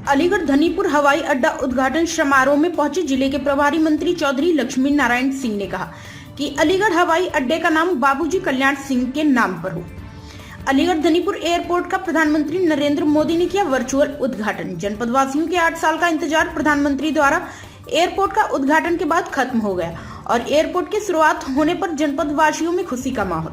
अलीगढ़ धनीपुर हवाई अड्डा उद्घाटन समारोह में पहुंचे जिले के प्रभारी मंत्री चौधरी लक्ष्मी नारायण सिंह ने कहा कि अलीगढ़ हवाई अड्डे का नाम बाबूजी कल्याण सिंह के नाम पर हो। अलीगढ़ धनीपुर एयरपोर्ट का प्रधानमंत्री नरेंद्र मोदी ने किया वर्चुअल उद्घाटन। जनपद वासियों के 8 साल का इंतजार प्रधानमंत्री द्वारा एयरपोर्ट का उद्घाटन के बाद खत्म हो गया और एयरपोर्ट की शुरुआत होने पर जनपद वासियों में खुशी का माहौल।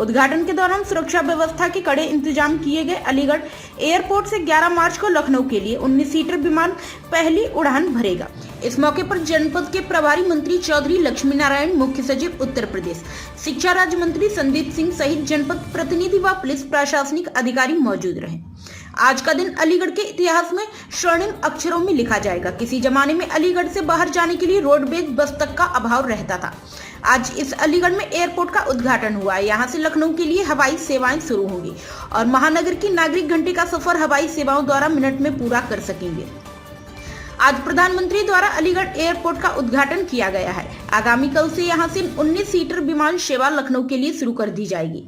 उद्घाटन के दौरान सुरक्षा व्यवस्था के कड़े इंतजाम किए गए। अलीगढ़ एयरपोर्ट से 11 मार्च को लखनऊ के लिए 19 सीटर विमान पहली उड़ान भरेगा। इस मौके पर जनपद के प्रभारी मंत्री चौधरी लक्ष्मी नारायण, मुख्य सचिव उत्तर प्रदेश, शिक्षा राज्य मंत्री संदीप सिंह सहित जनपद प्रतिनिधि व पुलिस प्रशासनिक अधिकारी मौजूद रहे। आज का दिन अलीगढ़ के इतिहास में स्वर्णिम अक्षरों में लिखा जाएगा। किसी जमाने में अलीगढ़ से बाहर जाने के लिए रोडवेज बस तक का अभाव रहता था। आज इस अलीगढ़ में एयरपोर्ट का उद्घाटन हुआ है। यहाँ से लखनऊ के लिए हवाई सेवाएं शुरू होंगी और महानगर की नागरिक घंटे का सफर हवाई सेवाओं द्वारा मिनट में पूरा कर सकेंगे। आज प्रधानमंत्री द्वारा अलीगढ़ एयरपोर्ट का उद्घाटन किया गया है। आगामी कल से यहां से 19 सीटर विमान सेवा लखनऊ के लिए शुरू कर दी जाएगी।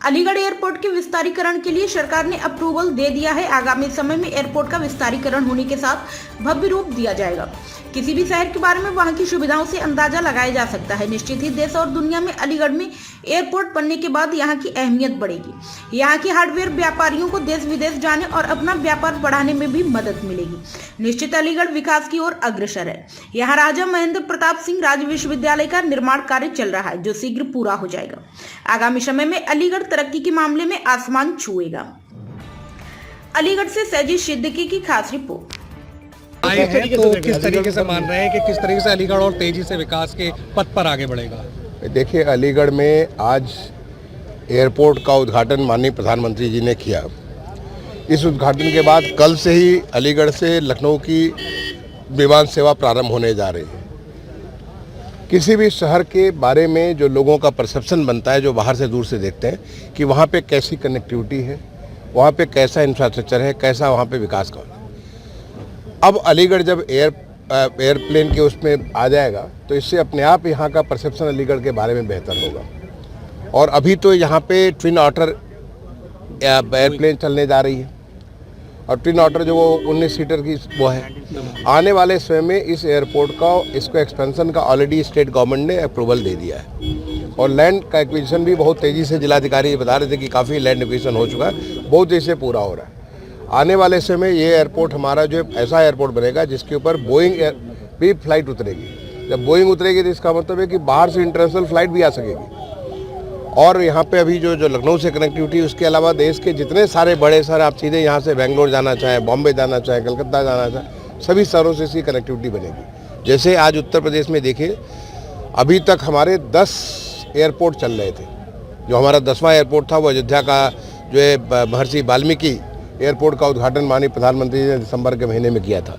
अलीगढ़ एयरपोर्ट के विस्तारीकरण के लिए सरकार ने अप्रूवल दे दिया है। आगामी समय में एयरपोर्ट का विस्तारीकरण होने के साथ भव्य रूप दिया जाएगा। किसी भी शहर के बारे में वहां की सुविधाओं से अंदाजा लगाया जा सकता है। निश्चित ही देश और दुनिया में अलीगढ़ में एयरपोर्ट बनने के बाद यहाँ की अहमियत बढ़ेगी। यहाँ के हार्डवेयर व्यापारियों को देश विदेश जाने और अपना व्यापार बढ़ाने में भी मदद मिलेगी। निश्चित अलीगढ़ विकास की ओर अग्रसर है। यहाँ राजा महेंद्र प्रताप सिंह राज्य विश्वविद्यालय का निर्माण कार्य चल रहा है, जो शीघ्र पूरा हो जाएगा। आगामी समय में अलीगढ़ तरक्की के मामले में आसमान छुएगा। अलीगढ़ से सैजी सिद्दीकी की खास रिपोर्ट। आए हैं तो किस तरीके से मान रहे हैं कि किस तरीके से अलीगढ़ और तेजी से विकास के पथ पर आगे बढ़ेगा? देखिए, अलीगढ़ में आज एयरपोर्ट का उद्घाटन माननीय प्रधानमंत्री जी ने किया। इस उद्घाटन के बाद कल से ही अलीगढ़ से लखनऊ की विमान सेवा प्रारंभ होने जा रही है। किसी भी शहर के बारे में जो लोगों का परसेप्शन बनता है, जो बाहर से दूर से देखते हैं कि वहाँ पे कैसी कनेक्टिविटी है, वहाँ पे कैसा इंफ्रास्ट्रक्चर है, कैसा वहाँ पे विकास का। अब अलीगढ़ जब एयरप्लेन के उसमें आ जाएगा तो इससे अपने आप यहाँ का परसेप्शन अलीगढ़ के बारे में बेहतर होगा। और अभी तो यहाँ पे ट्विन ऑटर एयरप्लेन चलने जा रही है और ट्विन ऑटर जो वो 19 सीटर की वो है। आने वाले समय में इस एयरपोर्ट का इसको एक्सपेंशन का ऑलरेडी स्टेट गवर्नमेंट ने अप्रूवल दे दिया है और लैंड का एक्विजिशन भी बहुत तेज़ी से जिलाधिकारी बता रहे थे कि काफ़ी लैंड एक्विजिशन हो चुका है, बहुत तेज़ी से पूरा हो रहा है। आने वाले समय में ये एयरपोर्ट हमारा जो ऐसा एयरपोर्ट बनेगा जिसके ऊपर बोइंग भी फ्लाइट उतरेगी। जब बोइंग उतरेगी तो इसका मतलब है कि बाहर से इंटरनेशनल फ्लाइट भी आ सकेगी। और यहाँ पे अभी जो लखनऊ से कनेक्टिविटी, उसके अलावा देश के जितने सारे बड़े शहर, आप सीधे यहाँ से बेंगलोर जाना चाहें, बॉम्बे जाना चाहें, कलकत्ता जाना चाहें, सभी शहरों से इसकी कनेक्टिविटी बनेगी। जैसे आज उत्तर प्रदेश में देखिए, अभी तक हमारे 10 एयरपोर्ट चल रहे थे। जो हमारा 10वां एयरपोर्ट था वो अयोध्या का जो है महर्षि वाल्मीकि एयरपोर्ट का उद्घाटन माननीय प्रधानमंत्री ने दिसंबर के महीने में किया था।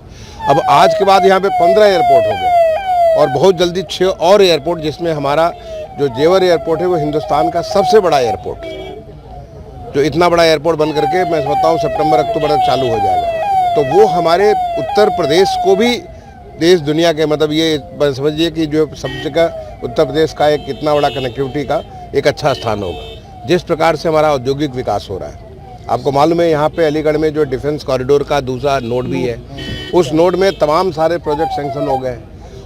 अब आज के बाद यहाँ पे 15 एयरपोर्ट हो गए और बहुत जल्दी 6 और एयरपोर्ट, जिसमें हमारा जो जेवर एयरपोर्ट है वो हिंदुस्तान का सबसे बड़ा एयरपोर्ट, जो इतना बड़ा एयरपोर्ट बन करके मैं समझता हूँ सितंबर अक्टूबर तक चालू हो जाएगा। तो वो हमारे उत्तर प्रदेश को भी देश दुनिया के, मतलब ये समझिए कि जो सब जगह उत्तर प्रदेश का एक इतना बड़ा कनेक्टिविटी का एक अच्छा स्थान होगा। जिस प्रकार से हमारा औद्योगिक विकास हो रहा है, आपको मालूम है यहाँ पे अलीगढ़ में जो डिफेंस कॉरिडोर का दूसरा नोड भी है, उस नोड में तमाम सारे प्रोजेक्ट सैंक्शन हो गए।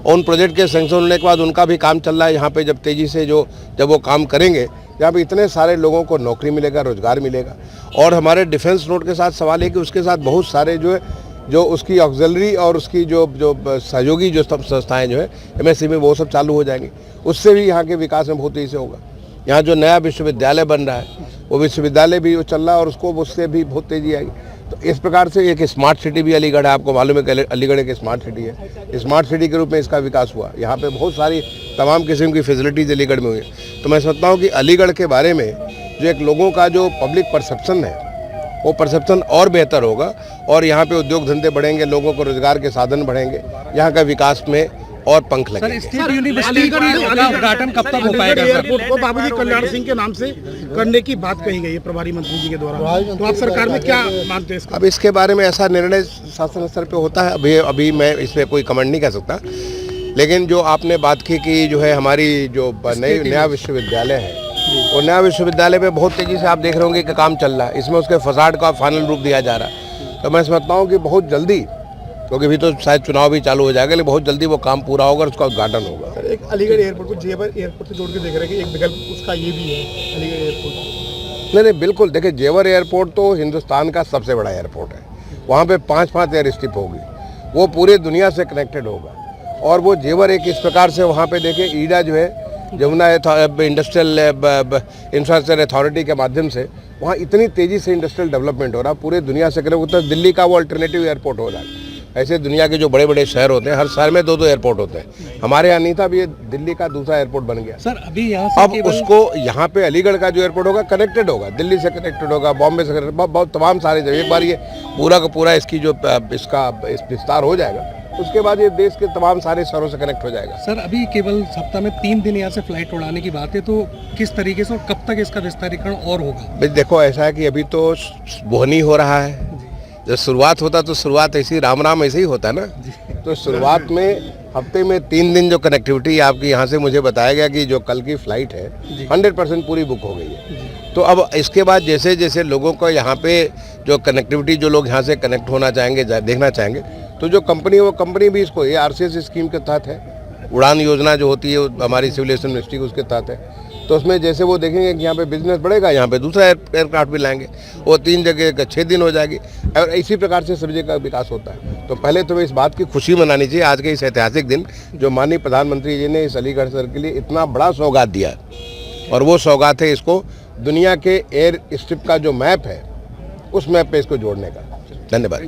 उन प्रोजेक्ट के सैंक्शन होने के बाद उनका भी काम चल रहा है। यहाँ पे जब तेज़ी से जब वो काम करेंगे, यहाँ पे इतने सारे लोगों को नौकरी मिलेगा, रोजगार मिलेगा। और हमारे डिफेंस नोड के साथ सवाल है कि उसके साथ बहुत सारे जो उसकी ऑक्सिलरी और उसकी जो सहयोगी जो संस्थाएँ जो है MSC में, वो सब चालू हो जाएंगी। उससे भी यहाँ के विकास में बहुत तेज़ी से होगा। यहाँ जो नया विश्वविद्यालय बन रहा है वो विश्वविद्यालय भी चल रहा है और उससे भी बहुत तेज़ी आएगी। तो इस प्रकार से एक स्मार्ट सिटी भी अलीगढ़ है। आपको मालूम है कि अलीगढ़ एक स्मार्ट सिटी है। स्मार्ट सिटी के रूप में इसका विकास हुआ। यहाँ पे बहुत सारी तमाम किस्म की फैसिलिटीज़ अलीगढ़ में हुई है। तो मैं समझता हूँ कि अलीगढ़ के बारे में जो एक लोगों का जो पब्लिक परसेप्शन है, वो परसेप्शन और बेहतर होगा और यहाँ पे उद्योग धंधे बढ़ेंगे, लोगों को रोजगार के साधन बढ़ेंगे, यहाँ का विकास में और पंख लगेंगे। स्टेट यूनिवर्सिटी का उद्घाटन कब तक हो पाएगा? एयरपोर्ट को बाबूजी कल्याण सिंह के नाम से करने की बात कही गई है प्रभारी मंत्री जी के द्वारा, तो आप सरकार में क्या मानते हैं? अब इसके बारे में ऐसा निर्णय शासन स्तर पे होता है। अभी मैं इसमें कोई कमेंट नहीं कर सकता। लेकिन जो आपने बात की कि जो है हमारी जो नया विश्वविद्यालय है, वो नया विश्वविद्यालय पे बहुत तेज़ी से आप देख रहे होंगे कि काम चल रहा है। इसमें उसके फसाड का फाइनल रूप दिया जा रहा है। तो मैं समझता हूँ कि बहुत जल्दी क्योंकि अभी तो शायद चुनाव भी चालू हो जाएगा, लेकिन बहुत जल्दी वो काम पूरा होगा और उसका उद्घाटन होगा। सर, एक अलीगढ़ एयरपोर्ट को जेवर एयरपोर्ट से जोड़ के देख रहे हैं कि एक विकल्प उसका ये भी है अलीगढ़ एयरपोर्ट। नहीं, बिल्कुल। देखिए, जेवर एयरपोर्ट तो हिंदुस्तान का सबसे बड़ा एयरपोर्ट है। वहाँ पे 5 एयर स्ट्रिप होगी, वो पूरे दुनिया से कनेक्टेड होगा। और वो जेवर एक इस प्रकार से वहाँ पे देखिए, ईडा जो है जमुना इंडस्ट्रियल इंफ्रास्ट्रक्चर अथॉरिटी के माध्यम से वहाँ इतनी तेज़ी से इंडस्ट्रियल डेवलपमेंट हो रहा है, पूरे दुनिया से कनेक्ट होता है। दिल्ली का वो अल्टरनेटिव एयरपोर्ट हो रहा है। ऐसे दुनिया के जो बड़े बड़े शहर होते हैं, हर शहर में 2 एयरपोर्ट होते हैं। हमारे यहाँ नहीं था, अब ये दिल्ली का दूसरा एयरपोर्ट बन गया। सर, अभी यहाँ से अब उसको यहाँ पे अलीगढ़ का जो एयरपोर्ट होगा कनेक्टेड होगा, दिल्ली से कनेक्टेड होगा, बॉम्बे से कनेक्टेड, बहुत तमाम सारे जगह। एक बार ये पूरा का पूरा इसकी जो इसका विस्तार हो जाएगा, उसके बाद ये देश के तमाम सारे शहरों से कनेक्ट हो जाएगा। सर, अभी केवल सप्ताह में 3 दिन यहाँ से फ्लाइट उड़ाने की बात है, तो किस तरीके से और कब तक इसका विस्तारीकरण और होगा? भाई देखो, ऐसा है कि अभी तो बोहनी हो रहा है। जब शुरुआत होता तो शुरुआत ऐसी राम राम ऐसे ही होता ना। तो शुरुआत में हफ्ते में 3 दिन जो कनेक्टिविटी आपकी यहाँ से मुझे बताया गया कि जो कल की फ्लाइट है 100% पूरी बुक हो गई है। तो अब इसके बाद जैसे जैसे लोगों को यहाँ पे जो कनेक्टिविटी, जो लोग यहाँ से कनेक्ट होना चाहेंगे, देखना चाहेंगे, तो जो कंपनी है वो कंपनी भी इसको, ये आरसीएस स्कीम के तहत है। उड़ान योजना जो होती है हमारी सिविल एविएशन मिनिस्ट्री उसके तहत है। तो उसमें जैसे वो देखेंगे कि यहाँ पे बिजनेस बढ़ेगा, यहाँ पे दूसरा एयरक्राफ्ट भी लाएंगे, वो 3 जगह 6 दिन हो जाएगी, और इसी प्रकार से सब्जी का विकास होता है। तो पहले तो इस बात की खुशी मनानी चाहिए आज के इस ऐतिहासिक दिन, जो माननीय प्रधानमंत्री जी ने इस अलीगढ़ शहर के लिए इतना बड़ा सौगात दिया है। और वो सौगात है इसको दुनिया के एयर स्ट्रिप का जो मैप है, उस मैप पे इसको जोड़ने का। धन्यवाद।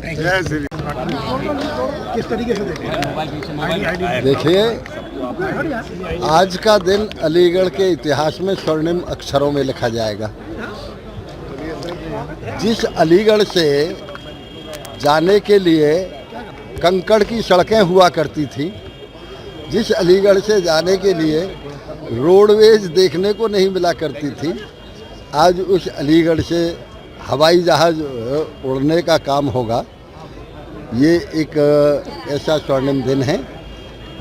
किस तरीके से देखें? देखिए, आज का दिन अलीगढ़ के इतिहास में स्वर्णिम अक्षरों में लिखा जाएगा। जिस अलीगढ़ से जाने के लिए कंकड़ की सड़कें हुआ करती थी, जिस अलीगढ़ से जाने के लिए रोडवेज देखने को नहीं मिला करती थी, आज उस अलीगढ़ से हवाई जहाज़ उड़ने का काम होगा। ये एक ऐसा स्वर्णिम दिन है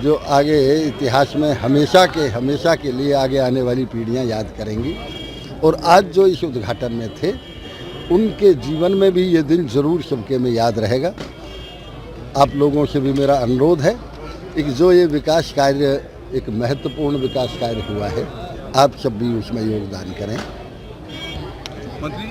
जो आगे इतिहास में हमेशा के लिए आगे आने वाली पीढ़ियां याद करेंगी। और आज जो इस उद्घाटन में थे, उनके जीवन में भी ये दिन ज़रूर सबके में याद रहेगा। आप लोगों से भी मेरा अनुरोध है कि जो ये विकास कार्य, एक महत्वपूर्ण विकास कार्य हुआ है, आप सब भी उसमें योगदान करें। मंत्री